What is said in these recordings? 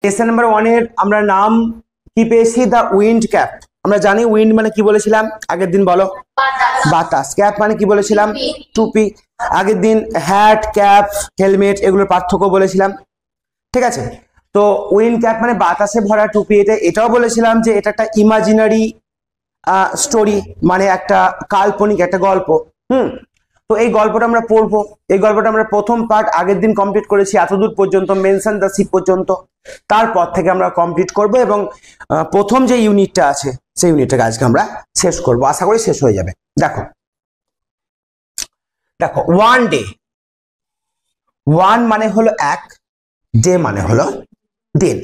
Lesson number 1 এর আমরা নাম কি পেয়েছি? The wind cap. আমরা জানি উইন্ড মানে কি বলেছিলাম আগের দিন, বলো? বাতাস। ক্যাপ মানে কি বলেছিলাম? টুপি। আগের দিন হ্যাট, ক্যাপ, হেলমেট এগুলোর পার্থক্য বলেছিলাম, ঠিক আছে? তো উইন্ড ক্যাপ মানে বাতাসে ভরা টুপি। এটাও বলেছিলাম যে এটা একটা ইমাজিনারি স্টোরি, মানে একটা কাল্পনিক একটা গল্প। তো এই গল্পটা আমরা পড়বো। এই গল্পটা আমরা প্রথম পার্ট আগের দিন কমপ্লিট করেছি এতদূর পর্যন্ত, মেনশন দ্য শিপ পর্যন্ত। তারপর থেকে আমরা কমপ্লিট করব এবং প্রথম যে ইউনিটটা আছে সেই ইউনিটটাকে আজকে আমরা শেষ করব, আশা করি শেষ হয়ে যাবে। দেখো দেখো, ওয়ান ডে, ওয়ান মানে হলো এক, ডে মানে হলো দিন।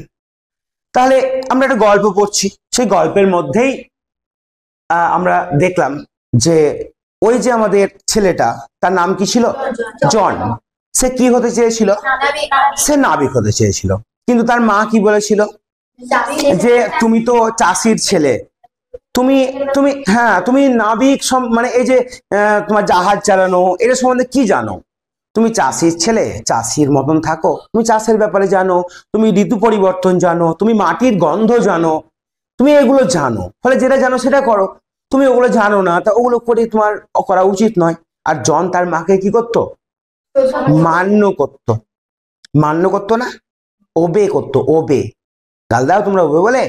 তাহলে আমরা একটা গল্প পড়ছি, সেই গল্পের মধ্যেই আমরা দেখলাম যে ওই যে আমাদের ছেলেটা, তার নাম কি ছিল? জন। সে কি হতে চেয়েছিল? সে নাবিক হতে চেয়েছিল। কিন্তু তার মা কি বলেছিল? যে তুমি তো চাষির ছেলে, তুমি তুমি হ্যাঁ তুমি নাবিক, মানে এই যে তোমার জাহাজ চালানো এটা সম্বন্ধে কি জানো? তুমি চাষির ছেলে, চাষির মতন থাকো, তুমি চাষের ব্যাপারে জানো, তুমি ঋতু পরিবর্তন জানো, তুমি মাটির গন্ধ জানো, তুমি এগুলো জানো, ফলে যেটা জানো সেটা করো। তুমি ওগুলো জানো না, তা ওগুলো করে তোমার করা উচিত নয়। আর জন তার মাকে কি করতো? মান্য করতো। মান্য করতো না, ওবে করতো। ওবে, গাল দাও তোমরা ওবে বলে।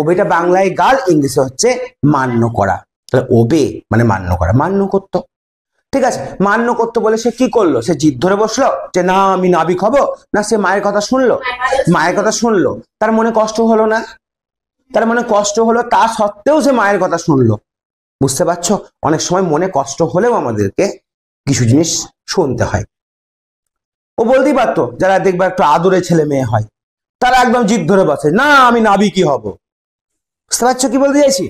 ওবেটা বাংলায় গাল, ইংলিশে হচ্ছে মান্য করা। তাহলে ওবে মানে মান্য করা, মান্য করতো, ঠিক আছে? মান্য করতে বলে সে কি করলো? সে জিদ ধরে বসলো যে না আমি নাবিক হব না? সে মায়ের কথা শুনলো? মায়ের কথা শুনলো। তার মনে কষ্ট হলো না? তার মনে কষ্ট হলো, তা সত্ত্বেও সে মায়ের কথা শুনলো। বুঝতে পারছো? অনেক সময় মনে কষ্ট হলেও আমাদেরকে কিছু জিনিস শুনতে হয়। ও বলতেই পারতো, যারা দেখবে একটু আদরে ছেলে মেয়ে হয় তারা একদম জিদ ধরে বসে, না আমি নাবিকই হব। বুঝতে পারছো কি বলতে চাইছি?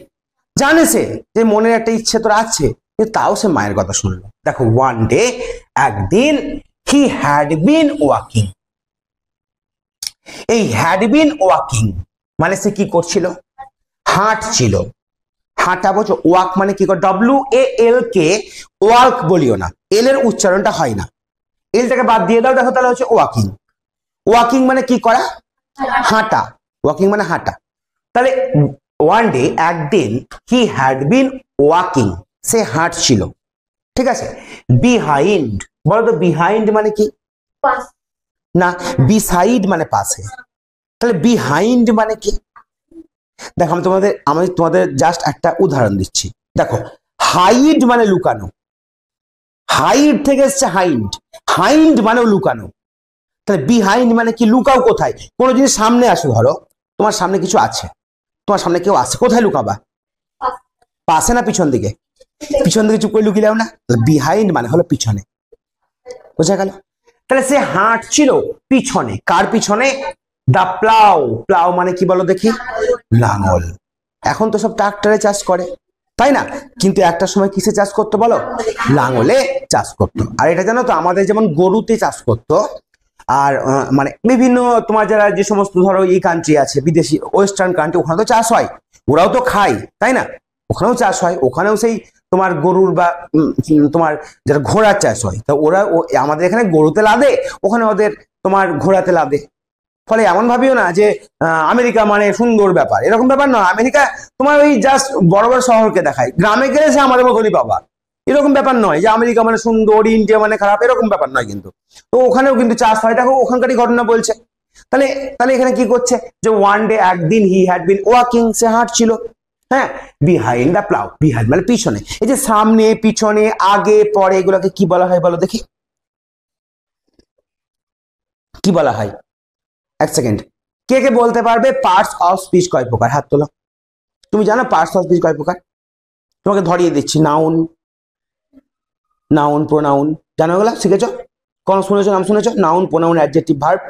জানে সে যে মনের একটা ইচ্ছে তোর আছে, কিন্তু তাও সে মায়ের কথা শুনলো। দেখো, ওয়ান ডে, একদিন, হি হ্যাড বিন ওয়াকিং। এই হ্যাড বিন ওয়াকিং মানে সে কি করছিল? হাঁটছিল। হাঁটা বোঝো? ওয়াক মানে কি? WAL কে ওয়ার্ক বলিও না, এল এর উচ্চারণটা হয় না, এলটাকে বাদ দিয়ে দাও, দেখো তাহলে হচ্ছে ওয়াকিং। ওয়াকিং মানে কি করা? হাঁটা। ওয়াকিং মানে হাঁটা। তাহলে ওয়ান ডে, একদিন, হি হ্যাড বিন ওয়াকিং, সে হাঁটছিল, ঠিক আছে? বিহাইন্ড, বলো তো বিহাইন্ড মানে কি? না, বিসাইড মানে পাশে। তাহলে বিহাইন্ড মানে কি? দেখো আমি তোমাদের জাস্ট একটা উদাহরণ দিচ্ছি। দেখো, হাইড মানে লুকানো, হাইড থেকে এসছে হাইন্ড, হাইন্ড মানেও লুকানো। তাহলে বিহাইন্ড মানে কি? লুকাও কোথায়? কোনো জিনিস সামনে আসো, ধরো তোমার সামনে কিছু আছে, তোমার সামনে কেউ আছে, কোথায় লুকাবা? পাশে না পিছন দিকে? পিছন দিকে চুপ করে লুকিয়ে দাও না। বিহাইন্ড মানে হলো পিছনে, বোঝা গেল? তাহলে সে হাঁটছিল পিছনে, কার পিছনে? দা প্লাউ। প্লাউ মানে কি বলো দেখি? লাঙল। এখন তো সব ট্রাক্টরে চাষ করে, তাই না? কিন্তু একটা সময় কিসে চাষ করতো বলো? লাঙলে চাষ করতো। আর এটা জানো তো, আমাদের যেমন গরুতে চাষ করতো, আর মানে বিভিন্ন তোমার যারা যে সমস্ত ধরো এই কান্ট্রি আছে, বিদেশি ওয়েস্টার্ন কান্ট্রি, ওখানে তো চাষ হয়, ওরাও তো খায়, তাই না? ওখানেও চাষ হয়, ওখানেও সেই তোমার গরুর বা তোমার যারা ঘোড়ার চাষ হয়। তা ওরা আমাদের এখানে গরুতে লাদে, ওখানে ওদের তোমার ঘোড়াতে লাদে। ফলে এমন ভাবিও না যে আমেরিকা মানে সুন্দর ব্যাপার, এরকম ব্যাপার নয়। আমেরিকা তোমার ওই জাস্ট বড় বড় শহরকে দেখায়, গ্রামে গেলে সে আমাদের মতনই পাবা, এরকম ব্যাপার নয় যে আমেরিকা মানে সুন্দর, ইন্ডিয়া মানে খারাপ, এরকম ব্যাপার নয় কিন্তু। তো ওখানেও কিন্তু চাষ হয়, দেখো ওখানকারই ঘটনা বলছে। তাহলে তাহলে এখানে কি করছে? যে ওয়ান ডে, একদিন, হি হ্যাড বিন ওয়াকিং, সে হাঁটছিল, হ্যাঁ, বিহাইন্ড দ্য প্লাউ। বিহাইন্ড মানে পিছনে। এই যে সামনে, পিছনে, আগে, পরে, এগুলোকে কি বলা হয় বলো দেখি? কি বলা হয়? এক সেকেন্ড, কে কে বলতে পারবে পার্টস অফ স্পিচ কয় প্রকার? হাত তোলো। তুমি জানো পার্টস অফ স্পিচ কয় প্রকার? তোমাকে ধরিয়ে দিচ্ছি। নাউন, নাউন, প্রোনাউন, জানো এগুলা? শিখেছো? কোন শুনেছো? নাম শুনেছো? Noun, pronoun, adjective, verb.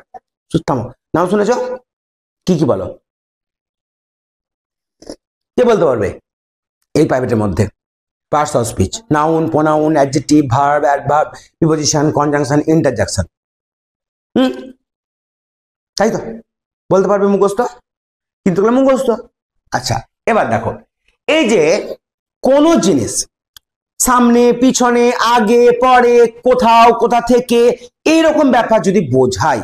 থামো, নাম শুনেছো? কি কি বলো? কে বলতে পারবে এই প্রাইভেটের মধ্যে? Parts of speech: noun, pronoun, adjective, verb, adverb, preposition, conjunction, interjection. তাই তো? বলতে পারবে মুখস্থ? কিন্তু মুখস্থ। আচ্ছা, এবার দেখো, এই যে কোন জিনিস সামনে, পিছনে, আগে, পরে, কোথাও, কোথা থেকে, এইরকম ব্যাপার যদি বোঝাই,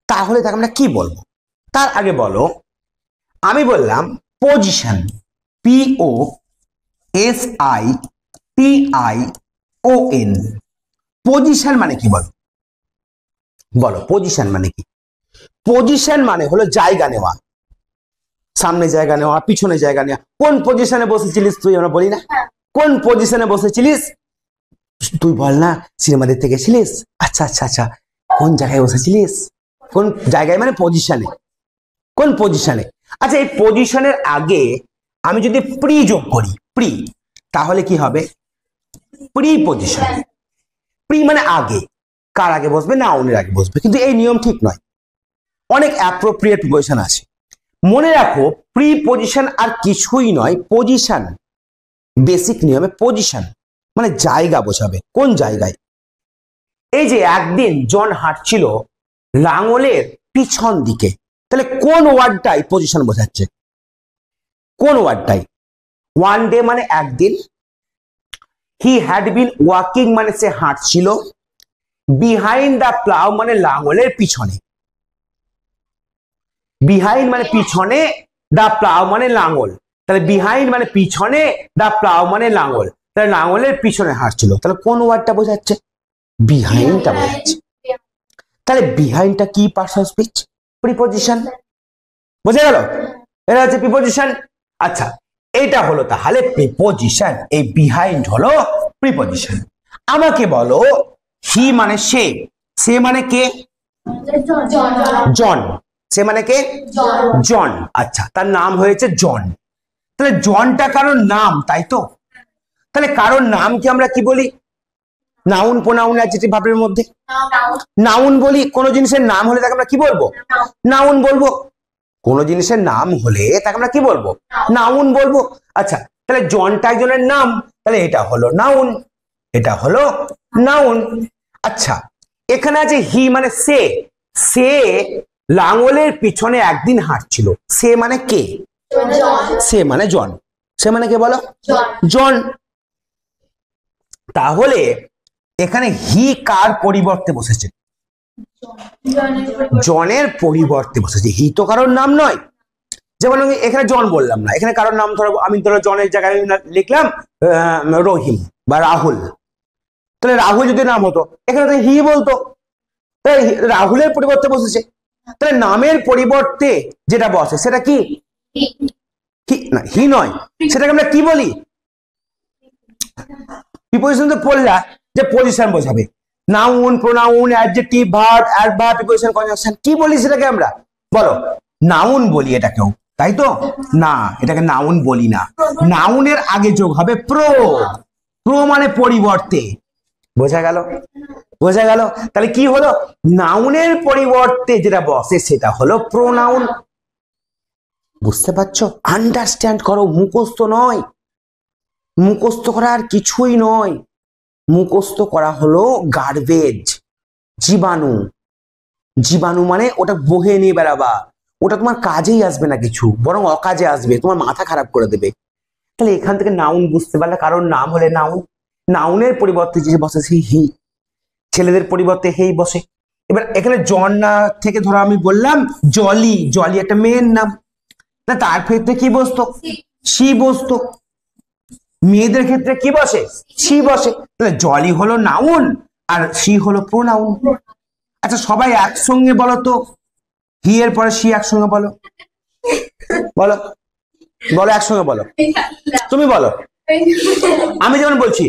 তাহলে তাকে আমরা কি বলবো? তার আগে বলো, আমি বললাম পজিশন, POSITION, পজিশন মানে কি বলো? বলো পজিশন মানে কি? পজিশন মানে হলো জায়গা নেওয়া, সামনে জায়গা নেওয়া, পিছনে জায়গা নেওয়া। কোন পজিশনে বসেছিলিস তুই? আমরা বলি না কোন পজিশনে বসেছিলিস? তুই বল না, সিনেমা দেখতে গেছিলিস? আচ্ছা আচ্ছা আচ্ছা, কোন জায়গায় বসেছিলিস? কোন জায়গায় মানে পজিশনে, কোন পজিশনে? আচ্ছা, এই পজিশনের আগে আমি যদি প্রি যোগ করি, প্রি, তাহলে কি হবে? Pre position. প্রি মানে আগে, কার আগে বসবে? নাউনের আগে বসবে। কিন্তু এই নিয়ম ঠিক নয়, অনেক অ্যাপ্রোপ্রিয়েট পজিশন আছে। মনে রাখো, প্রি পজিশন আর কিছুই নয়, পজিশন। বেসিক নিয়মে পজিশন মানে জায়গা বোঝাবে। কোন জায়গায়? এই যে একদিন জন হাঁটছিল লাঙলের পিছন দিকে, তাহলে কোন ওয়ার্ডটাই পজিশন বোঝাচ্ছে? কোন ওয়ার্ডটাই? ওয়ান ডে মানে একদিন, হি হ্যাড বিন ওয়াকিং মানে সে হাঁটছিল, বিহাইন্ড দ্য প্লাউ মানে লাঙলের পিছনে, বিহাইন্ড মানে পিছনে, দা প্লাউ মানে লাঙল, তাহলে বিহাইন্ড মানে পিছনে, দা প্লাউ মানে লাঙল, তাহলে লাঙলের পিছনে হাঁটছিল। তাহলে কোন ওয়ার্ডটা বোঝাচ্ছে? বিহাইন্ডটা বোঝাচ্ছে। তাহলে বিহাইন্ডটা কি পার্টস অফ স্পিচ? প্রিপজিশন। বোঝা গেল? এটা হচ্ছে প্রিপজিশন। আচ্ছা, এটা হলো তাহলে প্রিপজিশন, এই বিহাইন্ড হলো প্রিপজিশন। আমাকে বলো, হি মানে সে, সে মানে কে? জন। সে মানে কে? জন। আচ্ছা, তার নাম হয়েছে জন। তাহলে জনটা কারোর নাম, তাই তো? তাহলে কারোর নামকে আমরা কি বলি? নাউন, প্রোনাউন, অ্যাডজেক্টিভ, ভার্বের মধ্যে নাউন বলি। কোন জিনিসের নাম হলে তাকে আমরা কি বলবো? নাউন বলবো। কোন জিনিসের নাম হলে তাকে আমরা কি বলবো? নাউন বলবো। আচ্ছা, তাহলে জনটা একজনের নাম, তাহলে এটা হলো নাউন, এটা হলো নাউন। আচ্ছা, এখানে আছে হি মানে সে, সে লাঙলের পিছনে একদিন হাঁটছিল। সে মানে কে? সে মানে জন। সে মানে কে বলো? জন। তাহলে এখানে হি কার পরিবর্তে বসেছে? জনের পরিবর্তে বসেছে। হি তো কারোর নাম নয়। যেমন আমি এখানে জন বললাম না, এখানে কারোর নাম ধরো, আমি ধরো জনের জায়গায় লিখলাম রহিম বা রাহুল, তাহলে রাহুল যদি নাম হতো এখানে তো হি বলতো, তাই রাহুলের পরিবর্তে বসেছে। তাহলে নামের পরিবর্তে যেটা বসে সেটা কি? না, হি নয়, সেটাকে আমরা কি বলি? প্রিপজিশন তো পড়লা যে পজিশন বোঝাবে, noun, pronoun, adjective, verb, adverb, preposition, conjunction, কি বলি সেটাকে আমরা? বলো, নাউন বলি এটাকেও, তাই তো? না, এটাকে নাউন বলি না। নাউনের আগে যোগ হবে প্রো, প্রো মানে পরিবর্তে। বোঝা গেল? বোঝা গেল? তাহলে কি হলো? নাউনের পরিবর্তে যেটা বসে সেটা হলো প্রোনাউন। বুঝতে পারছো? আন্ডারস্ট্যান্ড করো, মুখস্থ নয়। মুখস্থ করা আর কিছুই নয়। মুখস্থ করা হলো গার্বেজ, জীবাণু। জীবাণু মানে ওটা বহে নিয়ে বেড়াবা, ওটা তোমার কাজেই আসবে না কিছু, বরং অকাজে আসবে, তোমার মাথা খারাপ করে দেবে। তাহলে এখান থেকে নাউন বুঝতে পারলে, কারণ নাম হলে নাউন, নাউনের পরিবর্তে যে বসে সেই হি, ছেলেদের পরিবর্তে হেই বসে। এবার এখানে জন না থেকে ধরো আমি বললাম জলি, জলি একটা মেয়ের নাম, না তার ক্ষেত্রে কি বসতো? সি বসতো। মেয়েদের ক্ষেত্রে কি বসে? সি বসে। তাহলে জলি হলো নাউন আর সি হলো প্রোনাউন। আচ্ছা, সবাই একসঙ্গে বলো তো, হি এর পরে সি একসঙ্গে বলো, বলো বলো একসঙ্গে বলো, তুমি বলো। আমি যেমন বলছি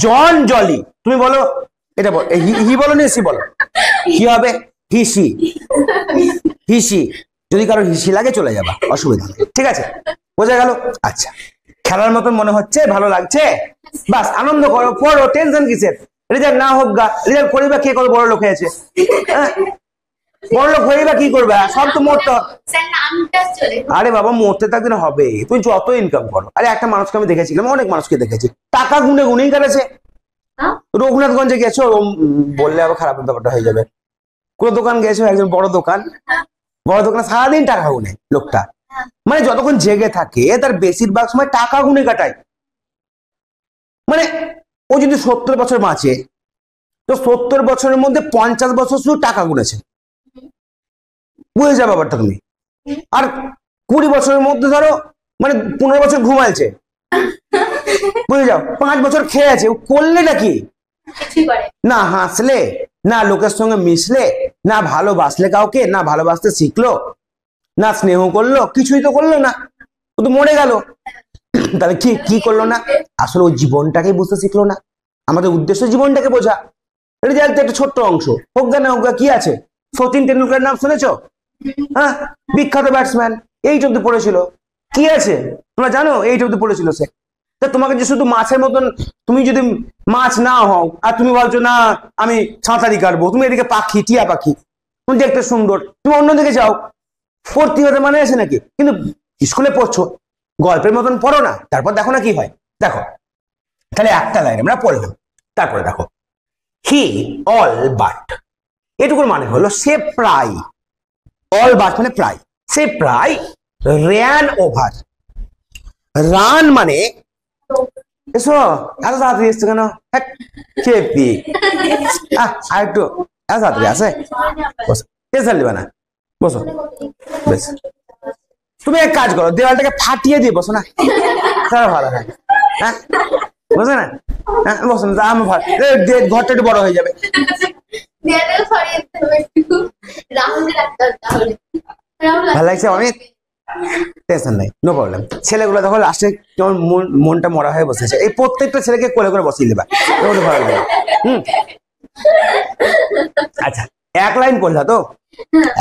জন জলি, তুমি বলো এটা বলো, হি বলো না সি বলো, কি হবে? হিসি, হিসি। যদি কারো হিসি লাগে চলে যাবা, অসুবিধা নেই, ঠিক আছে? বোঝা গেল? আচ্ছা, খেলার মতন মনে হচ্ছে, ভালো লাগছে, বাস আনন্দ করো, পড়ো, টেনশন কিসের? রেজাল্ট না হোক গা, রেজাল্ট করি বা কে করে বড় লোক হয়েছে? বড় লোক হয়ে বা কি করবে? সব তো মরতে। আরে বাবা, মরতে তো একদিন হবে, তুমি যত ইনকাম করো। আরে একটা মানুষকে আমি দেখেছিলাম, অনেক মানুষকে দেখেছি, টাকা গুনে গুনেই কাটেছে। রঘুনাথগঞ্জে গেছো, বললে আবার খারাপ ব্যাপারটা হয়ে যাবে। কোন দোকান গেছো, একজন বড় দোকান, বড় দোকানে সারাদিন টাকা গুনে লোকটা, মানে যতক্ষণ জেগে থাকে তার বেশিরভাগ সময় টাকা গুনে কাটায়। মানে ও যদি 70 বছর বাঁচে, তো 70 বছরের মধ্যে 50 বছর শুধু টাকা গুনেছে। বুঝে যাবে ব্যাপারটা তুমি। আর 20 বছরের মধ্যে ধরো মানে 15 বছর ঘুমাইছে, বুঝে যাও, 5 বছর খেয়ে আছে, ও করলেটা কি? না হাসলে, না লোকের সঙ্গে মিশলে, না ভালোবাসলে কাউকে, না ভালোবাসতে শিখলো, না স্নেহ করলো, কিছুই তো করলো না, ও তো মরে গেল। তাহলে কি কি করলো না? আসলে ওই জীবনটাকে বুঝতে শিখলো না। আমাদের উদ্দেশ্য জীবনটাকে বোঝা। রেজাল্ট একটা ছোট্ট অংশ, হোক না হোক কি আছে? সচিন টেন্ডুলকারের নাম শুনেছো? হ্যাঁ, বিখ্যাত ব্যাটসম্যান, 8 অব্দি পড়েছিল, কি আছে তোমরা জানো? 8 অব্দি পড়েছিল সে। তা তোমাকে যে শুধু মাছের মতন, তুমি যদি মাছ না হও আর তুমি বলছো না আমি সাঁতারি কাটবো, তুমি এদিকে পাখি, টিয়া পাখি, তুমি দেখতে সুন্দর, তুমি অন্যদিকে যাও, পড়তে হতে মানে আছে নাকি? কিন্তু স্কুলে পড়ছো, গল্পের মতন পড়ো না, তারপর দেখো না কি হয়। দেখো তাহলে একটা লাইন আমরা পড়লাম, তারপরে দেখো হি অল বাট, এটুকুর মানে হলো সে প্রায়, অল বাট মানে প্রায়, সে প্রায় র্যান ওভার। রান মানে এসো, এত তাড়াতাড়ি এসছো কেন? খেপি আর একটু এত তাড়াতাড়ি আসে, বসো, টেনশন নেবে না, বসো। বেশ, তুমি এক কাজ করো, দেওয়ালটাকে ফাটিয়ে দিয়ে বসো না, তাহলে ভালো হয়। হ্যাঁ বসো না, হ্যাঁ বসো না, আমার ভালো, ঘরটা একটু বড় হয়ে যাবে। ভালো লাগছে অনেক, টেনশন নাই, নো প্রবলেম। ছেলেগুলো দেখো লাস্টে কেমন মনটা মরা হয়ে বসেছে, এই প্রত্যেকটা ছেলেকে কোলে করে বসিয়ে দেবা, ভালো লাগে। আচ্ছা, এক লাইন পড়লা তো,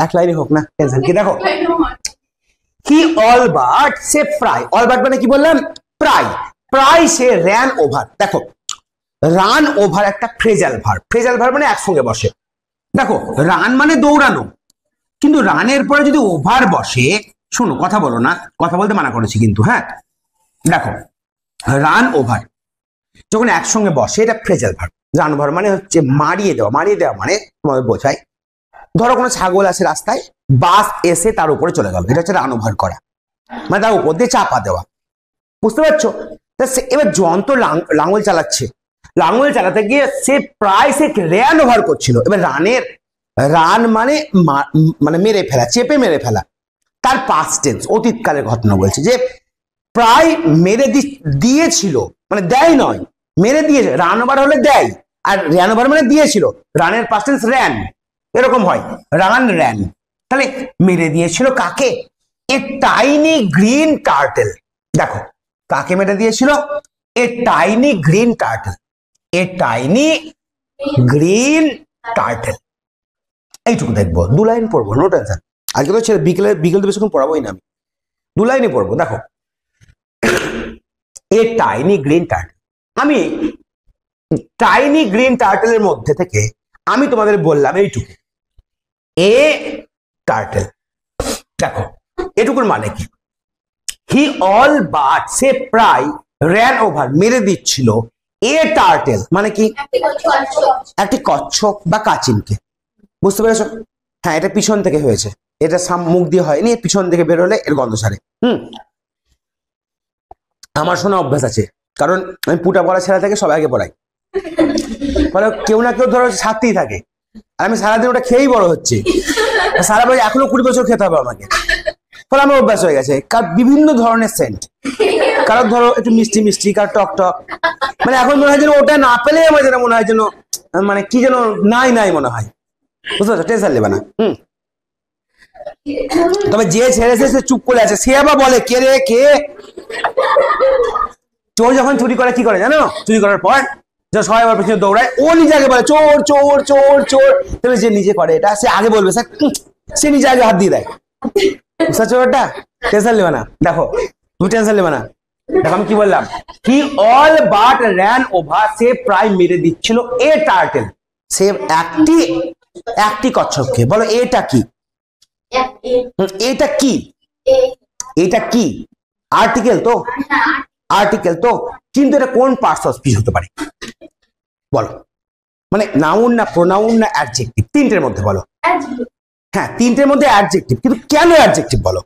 এক লাইনই হোক না, টেনশন কি? দেখো হি অল বাট, সে প্রায়, অল বাট মানে কি বললাম? প্রায়, প্রায় সে র্যান ওভার। দেখো রান ওভার একটা ফ্রেজাল ভার্ব, ফ্রেজাল ভার্ব মানে একসঙ্গে বসে। দেখো রান মানে দৌড়ানো, কিন্তু রানের পরে যদি ওভার বসে, শোনো কথা বলো না, কথা বলতে মানা করেছি কিন্তু, হ্যাঁ দেখো রান ওভার যখন একসঙ্গে বসে, এটা ফ্রেজাল ভার্ব। রান ওভার মানে হচ্ছে মারিয়ে দেওয়া, মারিয়ে দেওয়া মানে তোমাদের বোঝায়, ধরো কোনো ছাগল আছে রাস্তায়, বাস এসে তার উপরে চলে গেল, এটা হচ্ছে রান ওভার করা, মানে তার উপর দিয়ে চাপা দেওয়া, বুঝতে পারছো? এবার যন্ত্র লাঙল চালাচ্ছে, লাঙল চালাতে গিয়ে সে প্রায় সে র্যান ওভার করছিল। এবার রানের, রান মানে মানে মেরে ফেলা, চেপে মেরে ফেলা, তার পাস্ট টেন্স, অতীতকালের ঘটনা বলছে, যে প্রায় মেরে দিয়েছিল, মানে দেয় নয়, মেরে দিয়েছে। রান ওভার হলে দেয়, আর র্যান ওভার মানে দিয়েছিল, রানের পাস্ট টেন্স র্যান, এরকম হয়, রান র্যান। তাহলে মেরে দিয়েছিল কাকে? এ টাইনি গ্রিন টার্টেল। দেখো কাকে মেরে দিয়েছিল? এ টাইনি গ্রিন টার্টেল, এ টাইনি গ্রিন টার্টেল। এইটুকু দেখবো, 2 লাইন পড়বো, নো টেনশন। আজকে তো ছেলে বিকেল তো বেশিক্ষণ পড়াবোই না আমি, 2 লাইনই পড়বো। দেখো এ টাইনি গ্রিন টার্টেল, আমি টাইনি গ্রিন টার্টেলের মধ্যে থেকে আমি তোমাদের বললাম এইটুকু, এ টার্টেল। দেখো এটুকুর মানে কি? হি অল বাট, সে প্রায় র্যান ওভার, মেরে দিচ্ছিল, এ টার্টেল মানে কি? একটি কচ্ছপ বা কাচিনকে, বুঝতে পেরেছো? হ্যাঁ, এটা পিছন থেকে হয়েছে, এটা মুখ দিয়ে হয়নি, পিছন থেকে বের হলে এর গন্ধ ছাড়ে। আমার শোনা অভ্যাস আছে, কারণ আমি পুটা পড়া ছেলে থেকে সবাইকে পড়াই, ফলে কেউ না কেউ ধরো ছাড়তেই থাকে, আর আমি সারাদিন ওটা খেয়েই বড় হচ্ছে, সারা বছর এখনো 20 বছর খেতে হবে আমাকে, ফলে আমার অভ্যাস হয়ে গেছে। কার বিভিন্ন ধরনের সেন্ট, কারোর ধরো একটু মিষ্টি মিষ্টি, কার টক টক, মানে এখন মনে হয় যেন ওটা না পেলে আমার যেন মনে হয় যেন মানে কি যেন নাই নাই মনে হয়, বুঝতে পারছো? টেনশন নেবে না। তবে যে ছেড়েছে সে চুপ করে আছে, সে আবার বলে কে রে কে? চোর যখন চুরি করে কি করে জানো? চুরি করার পর যখন সবাই আবার পিছনে দৌড়ায়, ও নিজে আগে বলে চোর চোর চোর চোর। তবে যে নিজে করে এটা, সে আগে বলবে, সে নিজে আগে হাত দিয়ে দেয়, বুঝতে পারছো? ওটা টেনশন নেবে না। দেখো তুমি টেনশন নেবে না, দেখো আমি কি বললাম, he all but ran over, সে প্রায় মেরে দিচ্ছিল এ টার্টেল, সে একটি কচ্ছপকে। বলো এটা কি? এটা কি? এটা কি আর্টিকেল তো, আর্টিকেল তো, কিন্তু এটা কোন পার্টস অফ স্পিচ হতে পারে বলো? মানে নাউন না প্রোনাউন না অ্যাডজেক্টিভ? তিনটের মধ্যে বলো। হ্যাঁ, তিনটের মধ্যে অ্যাডজেক্টিভ, কিন্তু কেন অ্যাডজেক্টিভ বলো?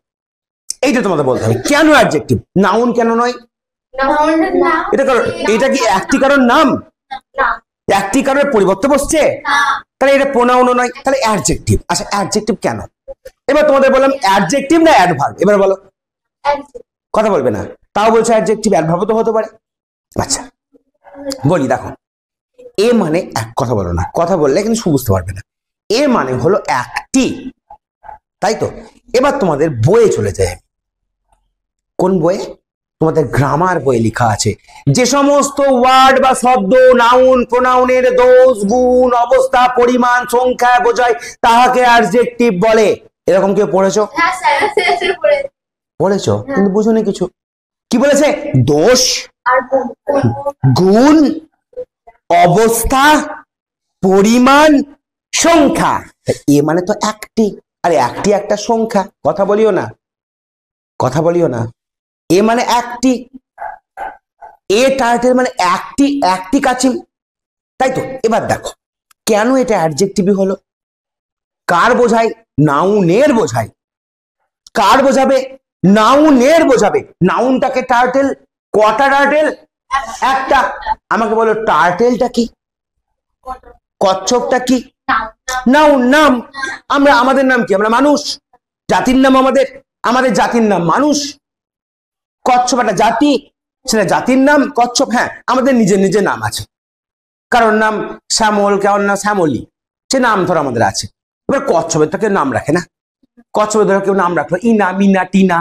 এইটা তোমাদের বলতে হবে, কেন অ্যাডজেক্টিভ? নাউন কেন নয়? এটা কারণ, এটা কি একটি কারণ নাম? একটি কারণের পরিবর্তে বসছে, তাহলে এটা প্রোনাউনও নয়, তাহলে অ্যাডজেক্টিভ। আচ্ছা অ্যাডজেক্টিভ কেন? এবার তোমাদের বললাম অ্যাডজেক্টিভ না অ্যাডভার্ব, এবার বলো। কথা বলবে না, তাও বলছে অ্যাডজেক্টিভ, অ্যাডভার্ব তো হতে পারে। আচ্ছা বলি, দেখো এ মানে এক, কথা বলো না, কথা বললে কিন্তু বুঝতে পারবে না। এ মানে হলো একটি, তাই তো। এবার তোমাদের বইয়ে চলে যায়, কোন বইয়ে? তোমাদের গ্রামার বইয়ে লেখা আছে যে সমস্ত ওয়ার্ড বা শব্দ নাউন প্রোনাউনের দোষ গুণ অবস্থা পরিমাণ সংখ্যা বোঝায় তাহাকে অ্যাডজেক্টিভ বলে। এরকম কেউ পড়েছো? পড়েছো কিন্তু বুঝোনি কিছু। কি বলেছে? দোষ, গুণ, অবস্থা, পরিমাণ, সংখ্যা। এ মানে তো একটি, আরে একটি একটা সংখ্যা। কথা বলিও না, কথা বলিও না। এ মানে একটি, এ টার্টেল মানে একটি, একটি কাচিম, তাই তো। এবার দেখো কেন এটা অ্যাডজেক্টিভ হলো? কার বোঝায়? নাউনের বোঝায়। কার বোঝাবে? নাউনের বোঝাবে। নাউনটাকে টার্টেল, কটা টার্টেল? একটা। আমাকে বলো টার্টেলটা কি? কচ্ছপটা কি? নাউন, নাম। আমরা, আমাদের নাম কি? আমরা মানুষ। জাতির নাম আমাদের, আমাদের জাতির নাম মানুষ। কচ্ছপ একটা জাতি, সেটা জাতির নাম কচ্ছপ। হ্যাঁ, আমাদের নিজের নিজের নাম আছে। কারোর নাম শ্যামল, কারোর নাম শ্যামলী, সে নাম ধর আমাদের আছে। এবার কচ্ছপের তো কেউ নাম রাখে না। কচ্ছপের ধরো কেউ নাম রাখলো ইনা, মিনা, টিনা,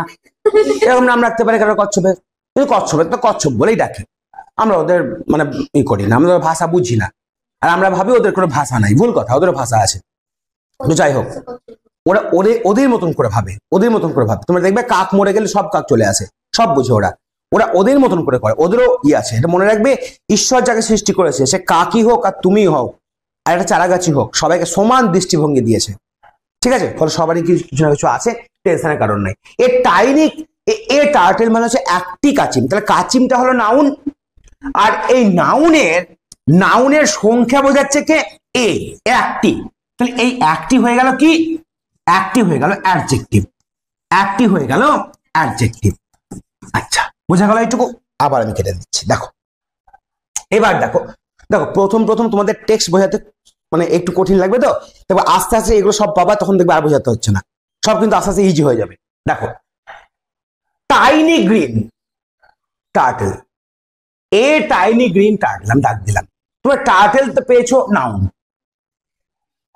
এরকম নাম রাখতে পারে কারো কচ্ছপের। কিন্তু কচ্ছপের তো কচ্ছপ বলেই ডাকে। আমরা ওদের মানে ই করি না, আমরা ওদের ভাষা বুঝি না, আর আমরা ভাবি ওদের কোনো ভাষা নাই। ভুল কথা, ওদের ভাষা আছে। যাই হোক, ওরা ওদের মতন করে ভাবে, ওদের মতন করে ভাবে। তোমরা দেখবে কাক মরে গেলে সব কাক চলে আসে, সব বুঝে ওরা। ওরা ওদের মতন করে করে, ওদেরও ই আছে। এটা মনে রাখবে, ঈশ্বর যাকে সৃষ্টি করেছে, সে কাকই হোক আর তুমি হও আর একটা চারাগাছি হোক, সবাইকে সমান দৃষ্টিভঙ্গি দিয়েছে। ঠিক আছে, ফলে সবারই কিছু না কিছু আছে, টেনশনের কারণ নাই। এ টাইনি, এ টার্টেল মানে হচ্ছে একটি কাচিম। তাহলে কাচিমটা হলো নাউন, আর এই নাউনের সংখ্যা বোঝাচ্ছে কে? এ, একটি। তাহলে এই একটি হয়ে গেল কি? একটি হয়ে গেল অ্যাডজেক্টিভ, একটি হয়ে গেল অ্যাডজেক্টিভ। আচ্ছা, বোঝা গেল এইটুকু? আবার আমি কেটে দিচ্ছি। দেখো এবার দেখো, দেখো প্রথম প্রথম তোমাদের টেক্সট বোঝাতে মানে একটু কঠিন লাগবে, তো দেখো আস্তে আস্তে এগুলো সব পাবা, তখন দেখবে আর বোঝাতে হচ্ছে না, সব কিন্তু আস্তে আস্তে ইজি হয়ে যাবে। দেখো টাইনি গ্রিন টার্টেল, এ টাইনি গ্রিন টার্টেল আমি ডাক দিলাম। তোমরা টার্টেল তো পেয়েছো নাউন,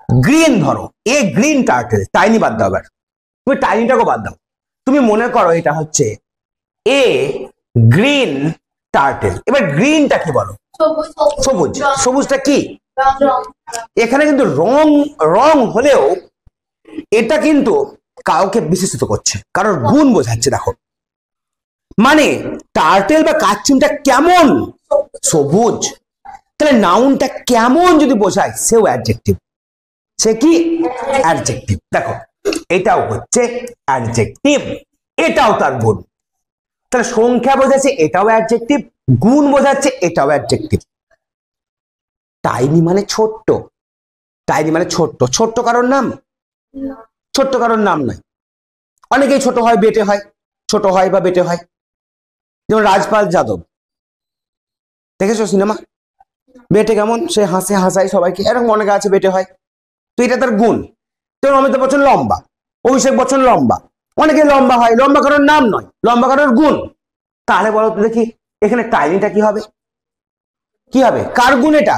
গ্রিন ধরো, এ গ্রিন টার্টেল, টাইনি বাদ দাও। এবার তুমি টাইনিটাকে বাদ দাও, তুমি মনে করো এটা হচ্ছে এ গ্রিন টার্টেল। এবার গ্রিনটা কি বলো? সবুজ। সবুজটা কি? এখানে কিন্তু রং, রং হলেও এটা কিন্তু কাউকে বিশেষিত করছে, কারোর গুণ বোঝাচ্ছে। দেখো মানে টার্টেল বা কাচ্চিমটা কেমন? সবুজ। তাহলে নাউনটা কেমন যদি বোঝায়, সেও অ্যাডজেক্টিভ। সে কি? অ্যাডজেক্টিভ। দেখো এটাও হচ্ছে অ্যাডজেক্টিভ, এটাও তার গুণ। তাহলে সংখ্যা বোঝাচ্ছে, এটাও অ্যাডজেক্টিভ। গুণ বোঝাচ্ছে, এটাও অ্যাডজেক্টিভ। টাইনি মানে ছোট্ট, টাইনি মানে ছোট্ট। ছোট্ট কারোর নাম? ছোট্ট কারোর নাম নয়। অনেকেই ছোট হয়, বেটে হয়, ছোট হয় বা বেটে হয়। যেমন রাজপাল যাদব, দেখেছো সিনেমা? বেটে কেমন, সে হাসে, হাসায় সবাইকে, এরকম অনেকে আছে বেটে হয়। তো এটা তার গুণ। যেমন অমিতাভ বচ্চন লম্বা, অভিষেক বচ্চন লম্বা, অনেকে লম্বা হয়, লম্বা কারোর নাম নয়, লম্বা কারোর গুণ। তাহলে বলো তো দেখি এখানে টাইনিটা কি হবে? কি হবে? কার গুণ এটা?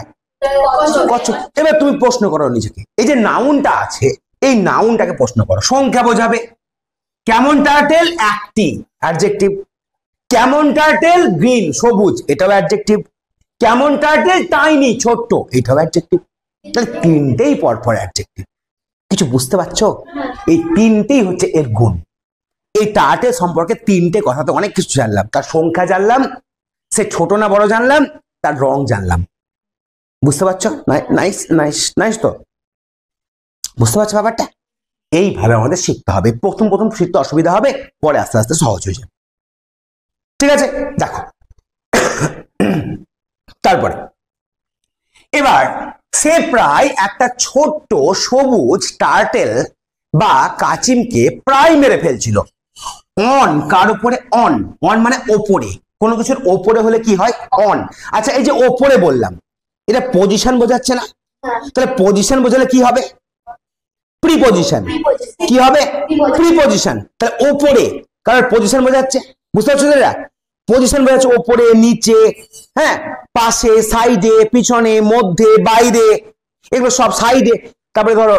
কচ্ছপ। এবার তুমি প্রশ্ন করো নিজেকে, এই যে নাউনটা আছে, এই নাউনটাকে প্রশ্ন করো, সংখ্যা বোঝাবে। কেমন টার্টেল? একটি, অ্যাডজেক্টিভ। কেমন টার্টেল? গ্রিন, সবুজ, এটাও অ্যাডজেক্টিভ। কেমন টার্টেল? টাইনি, ছোট্ট, এটাও অ্যাডজেক্টিভ। তাহলে তিনটেই পরপর অ্যাডজেক্টিভ। কিছু বুঝতে পারছো? এই তিনটেই হচ্ছে এর গুণ। এই টার্টেল সম্পর্কে তিনটে কথাতে অনেক কিছু জানলাম। তার সংখ্যা জানলাম, সে ছোট না বড় জানলাম, তার রং জানলাম। বুঝতে পারছো? Nice nice nice. তো বুঝতে পারছো ব্যাপারটা? এইভাবে আমাদের শিখতে হবে। প্রথম প্রথম শিখতে অসুবিধা হবে, পরে আস্তে আস্তে সহজ হয়ে যাবে। ঠিক আছে, দেখো তারপরে এবার সে প্রায় একটা ছোট্ট সবুজ টার্টেল বা কাচিমকে প্রায় মেরে ফেলছিল। অন, কার উপরে? অন। অন মানে ওপরে, কোনো কিছুর ওপরে হলে কি হয়? অন। আচ্ছা, এই যে ওপরে বললাম, এটা পজিশন বোঝাচ্ছে না? তাহলে পজিশন বোঝালে কি হবে? প্রিপজিশন। কি হবে? প্রিপজিশন। তাহলে ওপরে, কারণ পজিশন বোঝাচ্ছে, বুঝতে পারছো এরা? পজিশন বোঝাচ্ছে ওপরে, নিচে, হ্যাঁ, পাশে, সাইডে, পিছনে, মধ্যে, বাইরে, এগুলো সব সাইডে। তারপরে ধরো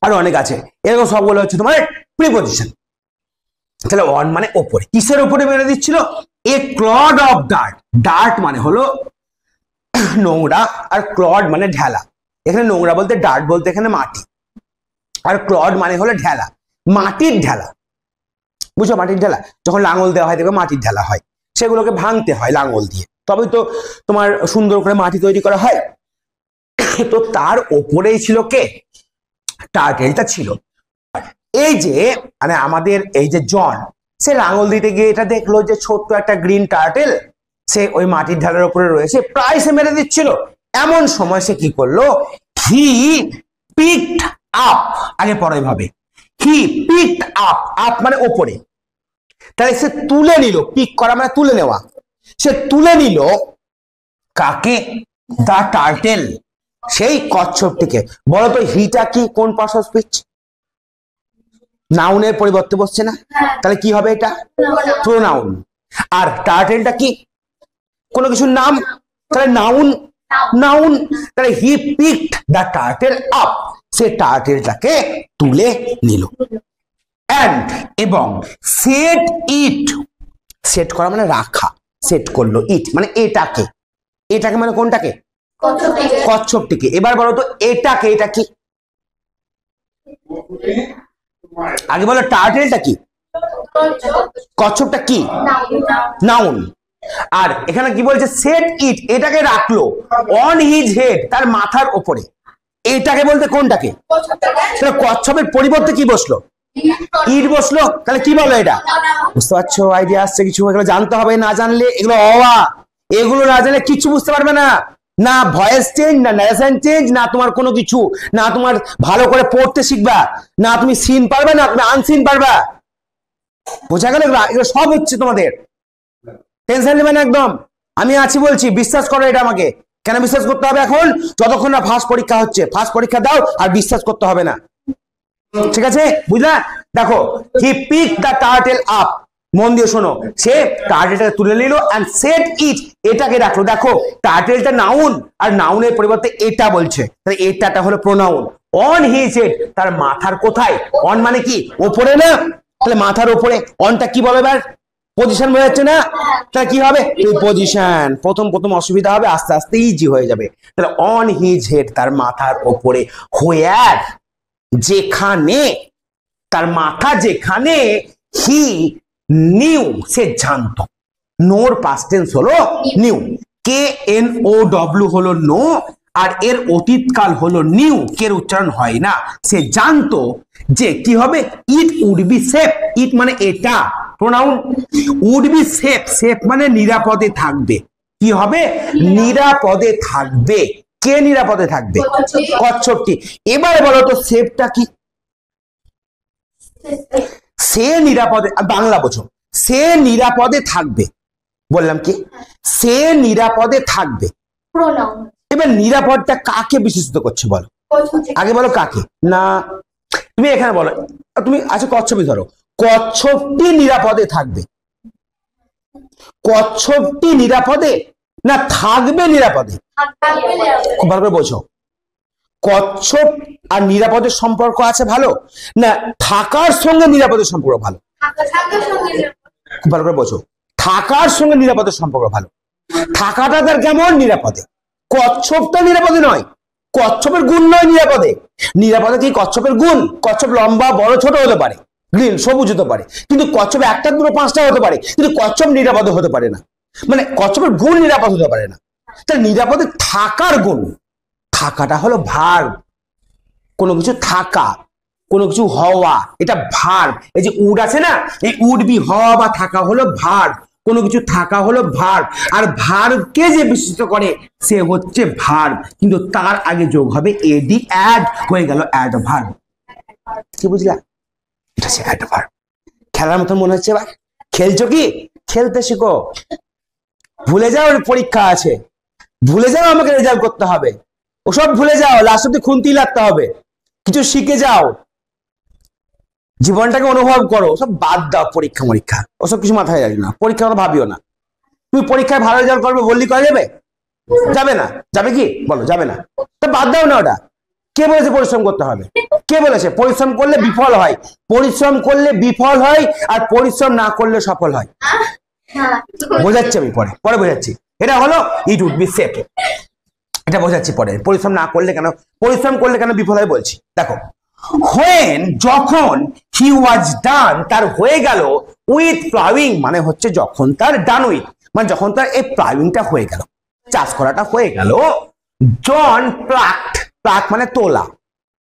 আরো অনেক আছে, এরকম সবগুলো হচ্ছে তোমার প্রিপজিশন। তাহলে অন মানে ওপরে, কিসের উপরে মেরে দিচ্ছিল? এ ক্লড অফ ডার্ট। ডার্ট মানে হলো নোংরা, আর ক্লড মানে ঢেলা। এখানে নোংরা বলতে ডার্ট বলতে এখানে মাটি, আর ক্লড মানে হলো ঢেলা, মাটির ঢেলা। বুঝছো? মাটির ঢেলা যখন লাঙল দেওয়া হয় দেখবে মাটির ঢেলা হয়, সেগুলোকে ভাঙতে হয় লাঙল দিয়ে, তবেই তো তোমার সুন্দর করে মাটি তৈরি করা হয়। তো তার ওপরেই ছিল কে? টার্টেলটা ছিল। এই যে মানে আমাদের এই যে জন, সে লাঙল দিতে গিয়ে এটা দেখলো যে ছোট্ট একটা গ্রিন টার্টেল সে ওই মাটির ঢালের উপরে রয়েছে, প্রায় সে মেরে দিচ্ছিল। এমন সময় সে কি করলো? He picked up. আগে পরে ভাবে, হি পিকড আপ। আপ মানে ওপরে, তাহলে সে তুলে নিল। পিক করা মানে তুলে নেওয়া। সে তুলে নিল কাকে? দা টার্টেল, সেই কচ্ছপটিকে। বলতো হিটা কি? কোন পার্টস অফ স্পিচ? নাউনের পরিবর্তে বসছে না, তাহলে কি হবে? এটা প্রোনাউন। আর টার্টেলটা কি? কোনো কিছুর নাম, তাহলে নাউন। নাউন। তাহলে he picked the turtle up, সে টার্টেলটাকে তুলে নিল। এন্ড এবং সেট ইট। সেট করা মানে রাখা, সেট করলো। ইট মানে এটাকে। এটাকে মানে কোনটাকে? কচ্ছপটিকে। এবার বলো তো এটাকে, এটা কি? আগে বলো টার্টেলটা কি, কচ্ছপটা কি? নাউন। আর এখানে কি বলছে? সেট ইট, এটাকে রাখলো অন হিজ হেড, তার মাথার উপরে। এটাকে বলতে কোনটাকে? তাহলে কচ্ছপের পরিবর্তে কি বসলো? ইট বসলো। তাহলে কি বলো এটা? বুঝতে পারছো? আইডিয়া আসছে কিছু? এগুলো জানতে হবে, না জানলে এগুলো এগুলো না জানলে কিছু বুঝতে পারবে না। না ভয়েস চেঞ্জ, না ন্যারেশন চেঞ্জ, না তোমার কোনো কিছু, না তোমার ভালো করে পড়তে শিখবা, না তুমি সিন পারবে, না তুমি আনসিন পারবা। বোঝা গেল? এগুলো সব হচ্ছে তোমাদের। টেনশন নেবে না একদম, আমি আছি বলছি, বিশ্বাস করো এটা আমাকে। কেন বিশ্বাস করতে হবে? এখন যতক্ষণ না ফার্স্ট পরীক্ষা হচ্ছে, ফার্স্ট পরীক্ষা দাও আর বিশ্বাস করতে হবে না, ঠিক আছে? বুঝলা? দেখো, he pick the turtle up, মন দিয়ে শোনো, সে টার্টেলটা তুলে নিল এন্ড সেট ইট, এটাকে রাখলো। দেখো টার্টেলটা নাউন, আর নাউনের পরিবর্তে এটা বলছে, তাহলে এটাটা হলো প্রোনাউন। অন হিজ হেড, তার মাথার কোথায়? অন মানে কি? ওপরে না? তাহলে মাথার উপরে। অনটা কি বলো এবার? পজিশন বোঝা যাচ্ছে না? তাহলে কি হবে? পজিশন। প্রথম প্রথম অসুবিধা হবে, আস্তে আস্তে ইজি হয়ে যাবে। তাহলে অন হিজ হেড, তার মাথার ওপরে। হোয়ার, যেখানে, তার মাথা যেখানে। হি নিউ, সে জানতো। নোর পাস্ট টেন্স হলো knew. K N O W হলো নো, আর এর অতীতকাল হলো নিউ। কের উচ্চারণ হয় না। সে জানতো যে কি হবে? It would be safe. It মানে এটা, pronoun. Would be safe, safe মানে নিরাপদে থাকবে। কি হবে? নিরাপদে থাকবে। কে নিরাপদে থাকবে? কচ্ছপটি। এবারে বলো তো সেফটা কি? সে নিরাপদে, বাংলা বোঝো, সে নিরাপদে থাকবে। বললাম কি? সে নিরাপদে থাকবে। এবার নিরাপদটা কাকে বিশেষিত করছে বলো? আগে বলো কাকে। না, তুমি এখানে বলো, তুমি আচ্ছা কচ্ছপই ধরো, কচ্ছপটি নিরাপদে থাকবে। কচ্ছপটি নিরাপদে না থাকবে নিরাপদে? খুব ভালো করে বোঝো, কচ্ছপ আর নিরাপদের সম্পর্ক আছে ভালো, না থাকার সঙ্গে নিরাপদের সম্পর্ক ভালো? খুব ভালো করে বোঝো, থাকার সঙ্গে নিরাপদের সম্পর্ক ভালো। থাকাটা তার কেমন? নিরাপদে। কচ্ছপটা নিরাপদে নয়, কচ্ছপের গুণ নয় নিরাপদে। নিরাপদে কি কচ্ছপের গুণ? কচ্ছপ লম্বা, বড়, ছোট হতে পারে, গ্রিন, সবুজ হতে পারে, কিন্তু কচ্ছপ একটা, দুটো, পাঁচটা হতে পারে, কিন্তু কচ্ছপ নিরাপদে হতে পারে না। মানে কচ্ছপের গুণ নিরাপদ হতে পারে না। তাহলে নিরাপদে থাকার গুণ, থাকাটা হলো ভার্ব। কোনো কিছু থাকা, কোনো কিছু হওয়া, এটা ভার্ব। এই যে উড আছে না, এই উড বি, হওয়া বা থাকা হলো ভার্ব। কোনো কিছু থাকা হলো ভার্ব। আর ভার্বকে যে বিশেষিত করে সে হচ্ছে ভার্ব, কিন্তু তার আগে যোগ হবে এডি, অ্যাড হয়ে গেল অ্যাডভার্ব। কি বুঝলা? এটা সে অ্যাডভার্ব। খেলার মতো মনে হচ্ছে এবার? খেলছো কি? খেলতে শিখো। ভুলে যাও পরীক্ষা আছে, ভুলে যাও আমাকে রেজাল্ট করতে হবে, ওসব ভুলে যাও, লাস্ট অব্দি খুন্তি লাগতে হবে। কিছু শিখে যাও, জীবনটাকে অনুভব করো, সব বাদ দাও। পরীক্ষা মরীক্ষা ওসব কিছু মাথায় যাবে না, পরীক্ষা কথা ভাবিও না। তুমি পরীক্ষায় ভালো রেজাল্ট করবে বললি করা যাবে? যাবে না। যাবে কি বলো? যাবে না। তা বাদ দাও না ওটা। কে বলেছে পরিশ্রম করতে হবে? কে বলেছে? পরিশ্রম করলে বিফল হয়, পরিশ্রম করলে বিফল হয়, আর পরিশ্রম না করলে সফল হয়। বোঝাচ্ছি আমি, পরে পরে বোঝাচ্ছি। এটা হলো ইট উড বি সেট, এটা বোঝাচ্ছি পরে। পরিশ্রম না করলে কেন, পরিশ্রম করলে কেন বিফল হয় বলছি। দেখো, when যখন he was done তার হয়ে গেল with plowing মানে হচ্ছে যখন তার done with মানে যখন তার এই প্লাউইংটা হয়ে গেল, চাষ করাটা হয়ে গেল, জন প্লাকড, প্লাক মানে তোলা,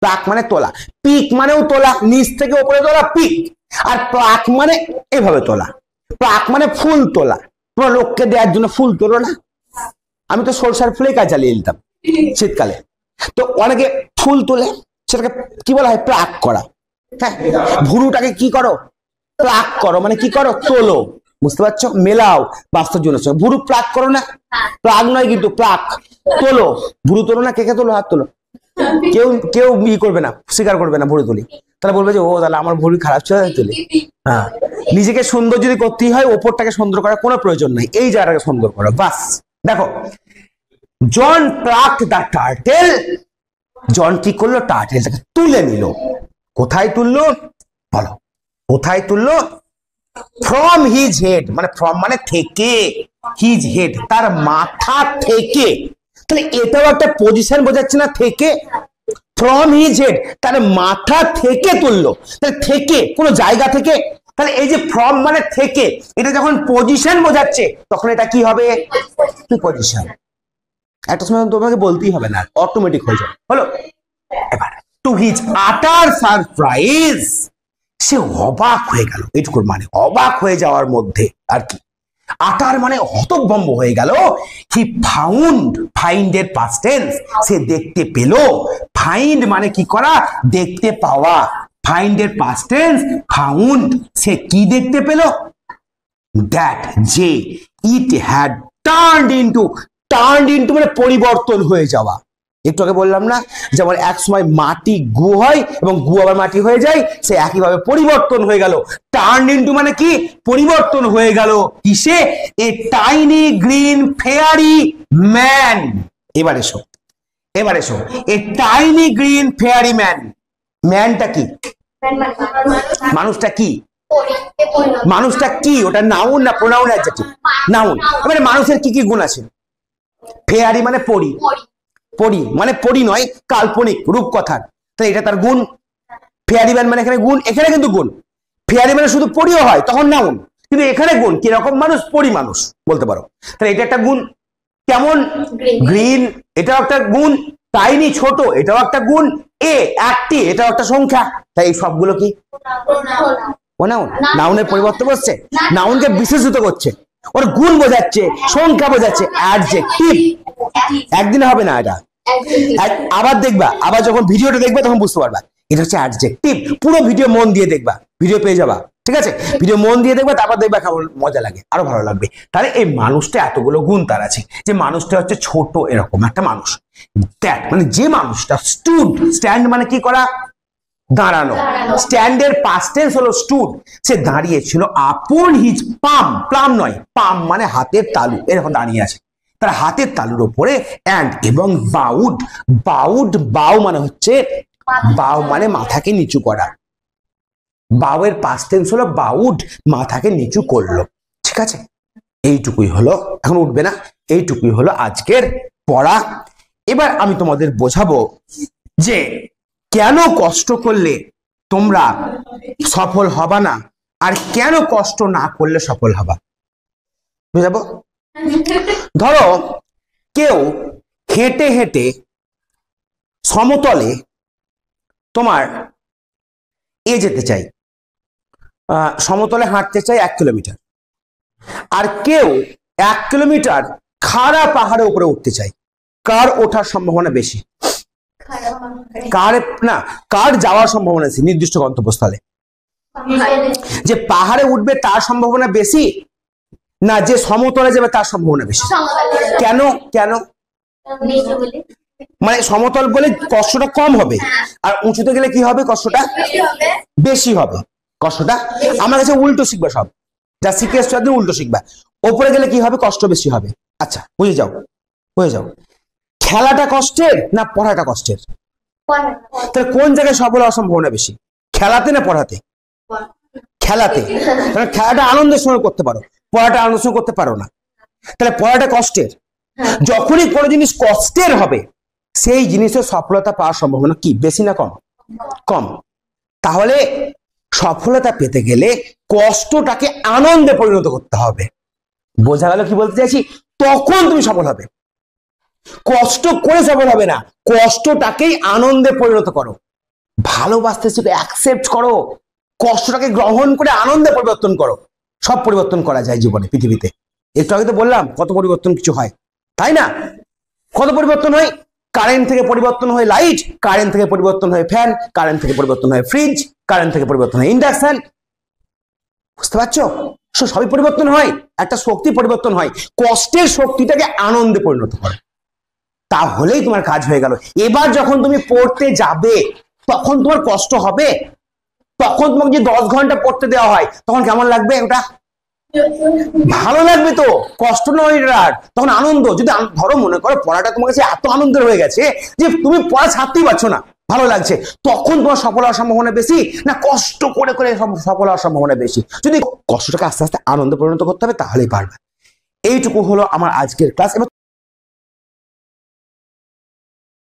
প্লাক মানে তোলা, পিক মানেও তোলা, নিচ থেকে উপরে তোলা পিক, আর প্লাক মানে এভাবে তোলা। প্লাক মানে ফুল তোলা। তোমরা লোককে দেওয়ার জন্য ফুল তোলো না? আমি তো সরষার ফুলে কাজ চালিয়ে নিতাম শীতকালে। তো অনেকে ফুল তোলে, সেটাকে কি বলা হয়? প্লাক করা। হ্যাঁ, ভুরুটাকে কি করো? প্লাক করো, মানে কি করো? তোলো। বুঝতে পারছো? মেলাও বাস্তব জীবনের সঙ্গে। ভুরু প্লাক করো না, প্লাক নয় কিন্তু প্লাক, তোলো। ভুরু তোলো না, কে কে তোলো? হাত তোলো। কেউ কেউ ই করবে না, স্বীকার করবে না ভুরু তুলি। তারা বলবে যে ও তাহলে আমার ভুরু খারাপ ছিল তুলি। হ্যাঁ, নিজেকে সুন্দর যদি করতেই হয়, ওপরটাকে সুন্দর করার কোনো প্রয়োজন নাই, এই জায়গাটাকে সুন্দর করো বাস। দেখো, জন প্লাকড দ্য টার্টেল, জন কি করলো? টার্টেলটাকে তুলে নিল। কোথায় তুললো বলো? কোথায় তুললো? ফ্রম হিজ হেড, মানে ফ্রম মানে থেকে, হিজ হেড তার মাথা থেকে। তাহলে এটাও একটা পজিশন বোঝাচ্ছে না? থেকে, ফ্রম হিজ হেড তার মাথা থেকে তুললো। তাহলে থেকে কোনো জায়গা থেকে, তাহলে এই যে ফ্রম মানে থেকে, এটা যখন পজিশন বোঝাচ্ছে তখন এটা কি হবে? কি পজিশন? একটা সময় তোমাকে বলতেই হবে না, অটোমেটিক হয়ে যাবে। হলো? এবার টু হিজ আটার সারপ্রাইজ, সে অবাক হয়ে গেল। এইটুকুর মানে অবাক হয়ে যাওয়ার মধ্যে আর কি। আটার মানে হতভম্ব হয়ে গেল। হি ফাউন্ড, ফাইন্ড এর পাস্ট টেন্স, সে দেখতে পেল। ফাইন্ড মানে কি করা? দেখতে পাওয়া। ফাইন্ড এর পাস্ট টেন্স ফাউন্ড, সে কি দেখতে পেল? দ্যাট, যে, it had turned into, turned into মানে পরিবর্তন হয়ে যাওয়া। একটু আগে বললাম না, যেমন এক সময় মাটি গু হয় এবং গু আবার মাটি হয়ে যায়, সে একইভাবে পরিবর্তন হয়ে গেল। টার্ন ইনটু মানে কি? পরিবর্তন হয়ে গেল। কিসে? A tiny green fairy man. এবার এসো, এবার এসো। A tiny green fairy man, ম্যানটা কি? মানুষটা কি? মানুষটা কি? ওটা নাউন না প্রোনাউন? Adjective, noun. মানে মানুষের কি কি গুণ আছে? ফেয়ারি মানে পরি, পরি মানে পরি নয়, কাল্পনিক রূপকথার। তাই এটা তার গুণ। ফেয়ারি ম্যান মানে এখানে গুণ, এখানে কিন্তু গুণ। ফেয়ারি মানে শুধু পরিও হয় তখন নাউন, কিন্তু এখানে গুণ। কিরকম মানুষ? পরি মানুষ বলতে পারো। তাহলে এটা একটা গুণ। কেমন? গ্রিন, এটাও একটা গুণ। টাইনি ছোট, এটাও একটা গুণ। এ একটি, এটাও একটা সংখ্যা। তাই এই সবগুলো কি? নাউন। নাউনের পরিবর্তন করছে, নাউনকে বিশেষিত করছে, ওর গুণ বোঝাচ্ছে, সংখ্যা বোঝাচ্ছে। অ্যাডজেক্টিভ একদিনে হবে না এটা। আবার দেখবা, আবার যখন ভিডিওটা দেখবে তখন বুঝতে পারবা এটা হচ্ছে অ্যাডজেক্টিভ। পুরো ভিডিও মন দিয়ে দেখবা, ভিডিও পেয়ে যাবা। ঠিক আছে, ভিডিও মন দিয়ে দেখবা, তারপর দেখবা কেমন মজা লাগে, আরো ভালো লাগবে। তাহলে এই মানুষটা এতগুলো গুণ তার আছে। যে মানুষটা হচ্ছে ছোট এরকম একটা মানুষ। দ্যাট মানে যে মানুষটা স্টুড, স্ট্যান্ড মানে কি করা? দাঁড়ানো। স্ট্যান্ডের পাস্ট টেন্স হলো স্টুড। সে দাঁড়িয়েছিল আপন হিজ পাম, প্লাম নয়, পাম মানে হাতের তালু, এরকম দাঁড়িয়ে আছে তার হাতের তালুর উপরে। অ্যান্ড এবং বাউড, বাউড, বাউ মানে হচ্ছে, বাউ মানে মাথাকে নিচু করা। বাউয়ের পাস্ট টেন্স হলো বাউড, মাথাকে নিচু করলো। ঠিক আছে, এইটুকুই হলো, এখন উঠবে না। এইটুকুই হলো আজকের পড়া। এবার আমি তোমাদের বোঝাবো যে কেন কষ্ট করলে তোমরা সফল হবা না, আর কেন কষ্ট না করলে সফল হবা। বুঝাবো? ধরো কেউ হেঁটে হেঁটে সমতলে তোমার যেতে চাই, সমতলে হাঁটতে চাই 1 কিলোমিটার, আর কেউ 1 কিলোমিটার খাড়া পাহাড়ের উপরে উঠতে চাই। কার ওঠার সম্ভাবনা বেশি? কার না, কার যাওয়ার সম্ভাবনা বেশি নির্দিষ্ট গন্তব্যস্থলে? যে পাহাড়ে উঠবে তার সম্ভাবনা বেশি, না যে সমতলে যাবে তার সম্ভাবনা বেশি? কেন? কেন? মানে সমতল বলে কষ্টটা কম হবে, আর উঁচুতে গেলে কি হবে, কষ্টটা বেশি হবে। কষ্টটা আমার কাছে উল্টো শিখবে, সব যা শিখে এসছো একদিন উল্টো শিখবা। ওপরে গেলে কি হবে, কষ্ট বেশি হবে। আচ্ছা বুঝে যাও, বুঝে যাও। খেলাটা কষ্টের না পড়াটা কষ্টের? তাহলে কোন জায়গায় সফল হওয়ার সম্ভাবনা বেশি, খেলাতে না পড়াতে? খেলাতে। কারণ খেলাটা আনন্দের সঙ্গে করতে পারো, পড়াটা আনন্দের সঙ্গে করতে পারো না। তাহলে পড়াটা কষ্টের। যখনই কোনো জিনিস কষ্টের হবে সেই জিনিসের সফলতা পাওয়ার সম্ভাবনা কি বেশি না কম? কম। তাহলে সফলতা পেতে গেলে কষ্টটাকে আনন্দে পরিণত করতে হবে। বোঝা গেল কি বলতে চাইছি? তখন তুমি সফল হবে। কষ্ট করে সফল হবে না, কষ্টটাকেই আনন্দে পরিণত করো। ভালোবাসতে শিখো, অ্যাকসেপ্ট করো, কষ্টটাকে গ্রহণ করে আনন্দে পরিবর্তন করো। সব পরিবর্তন করা যায় জীবনে, পৃথিবীতে। একটু আগে তো বললাম কত পরিবর্তন কিছু হয়, তাই না? কত পরিবর্তন হয়, কারেন্ট থেকে পরিবর্তন হয় লাইট, কারেন্ট থেকে পরিবর্তন হয় ফ্যান, কারেন্ট থেকে পরিবর্তন হয় ফ্রিজ, কারেন্ট থেকে পরিবর্তন হয় ইন্ডাকশন। বুঝতে পারছো? সবই পরিবর্তন হয়, একটা শক্তি পরিবর্তন হয়। কষ্টের শক্তিটাকে আনন্দে পরিণত করো, তাহলেই তোমার কাজ হয়ে গেল। এবার যখন তুমি পড়তে যাবে তখন তোমার কষ্ট হবে? তখন তোমাকে যে 10 ঘন্টা পড়তে দেওয়া হয় তখন কেমন লাগবে? ওটা ভালো লাগবে তো, কষ্ট নয় এটা। তখন আনন্দ। যদি ধরো মনে করো পড়াটা তোমার কাছে এত আনন্দের হয়ে গেছে যে তুমি পড়া ছাড়তেই পারছো না, ভালো লাগছে, তখন তোমার সফল হওয়ার সম্ভাবনা বেশি না কষ্ট করে করে সফল হওয়ার সম্ভাবনা বেশি? যদি কষ্টটাকে আস্তে আস্তে আনন্দে পরিণত করতে হবে তাহলেই পারবে। এইটুকু হলো আমার আজকের ক্লাস। এবার